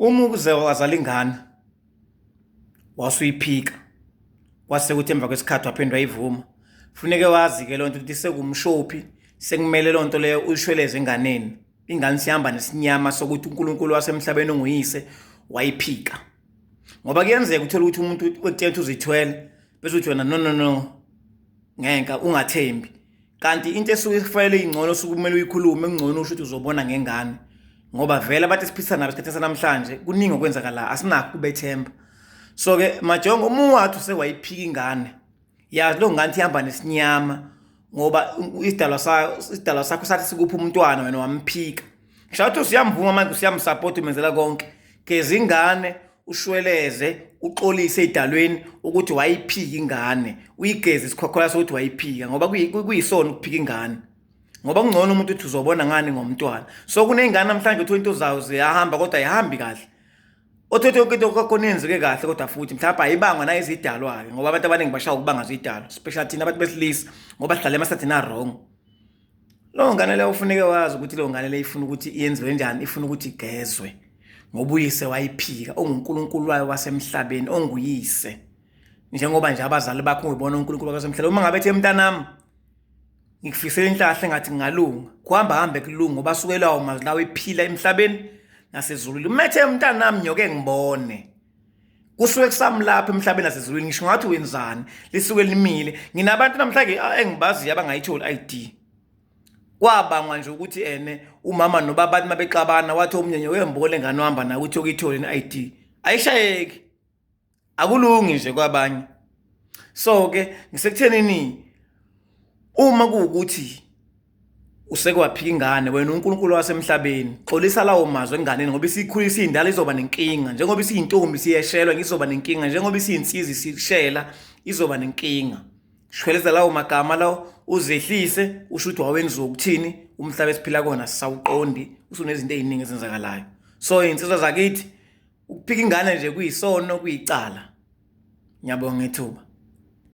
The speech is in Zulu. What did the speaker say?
Uma ukuze wazala ingane wasuyiphika kwase kuthi emva kwesikhathi waphindwa ayivuma, kufuneke wazi-ke lonto ukuthi sekumshophi, sekumele lonto leyo uyishweleze enganeni. Ingane sihamba nesinyama sokuthi uNkulunkulu wasemhlabeni onguyise wayiphika. Ngoba kuyenzeka uthola ukuthi umuntu ekutshela ukuthi uzithwele bese uthi wena no ngenka ungathembi, kanti into esuke kufanele ingcono suke kumele uyikhulume engcono usho ukuthi uzobona ngengane, ngoba vele abantu esiphisa nabo isikhathi sanamhlanje kuningi okwenzakala asinakho kubethemba. So ke majongo uma wathi sewayiphika ingane, yazi lo ngane ihamba nesinyama ngoba isidalwa sakho sathi sikupha umntwana wena wamphika. Ngisho ukuthi usiyamvuma manje usiyamsupport umenzela konke, geza ingane ushweleze uxolise edalweni ukuthi wayiphika ingane, uyigeze isikhokhola sokuthi wayiphika ngoba kuyisona ukuphika ingane. Ngoba kungcono umuntu uthi uzobona ngani ngomntwana. So kuneyingane namhlanje uthola into zawo ziyahamba kodwa ayihambi kahle. Othethe yonke into konenzeke kahle kodwa futhi mhlawumbe ayibangwa na izidalwa-ke ngoba abantu abaningi bashaya ukubanga izidalwa, especially thina abantu besilisa ngoba sihlale emasathini wrong. Lo ngane leyo ufuneke wazi ukuthi lo ngane leyo ifuna ukuthi iyenziwe njani, ifuna ukuthi igezwe ngoba uyise wayiphika, onguNkulunkulu wayo wasemhlabeni, onguyise. Njengoba nje abazali bakho ngibona uNkulunkulu wasemhlabeni. Uma ngabe ethi mntanami ngikufisela inhlahla engathi ngingalunga, kuhamba hambe kulunga ngoba sukelawo mazwi lawo ephila emhlabeni nasezulwini. Umethe mntanami nyoke ngibone, kusuke kusamlapha emhlabeni nasezulwini. Ngisho ngathi wenzani lisuke limile. Nginabantu namhlanje engibaziyo abangayitholi ID, kwabangwa nje ukuthi umama nobaba mabexabana wathi omnye wembole ngane ohamba nawe uthi ukuyithole i-ID ayishayeki, akulungi nje kwabanye. So ke ngisekuthenini uma kuwukuthi usekwaphika ingane wena uNkulunkulu wasemhlabeni, xolisa lawo mazwi enganeni ngoba isikhulisa indala izoba nenkinga, njengoba isiyintombi siyeshelwa ngizoba nenkinga, njengoba isiyinsizwa sishela izoba nenkinga. Shweleza lawo magama lawo uzehlise usho ukuthi wawenza ukuthini, umhlaba esiphila kona sisawuqondi, usunezinto eziningi ezenzakalayo. So insizwa zakithi ukuphika ingane nje kuyisono, kuyicala. Ngiyabonga ithuba.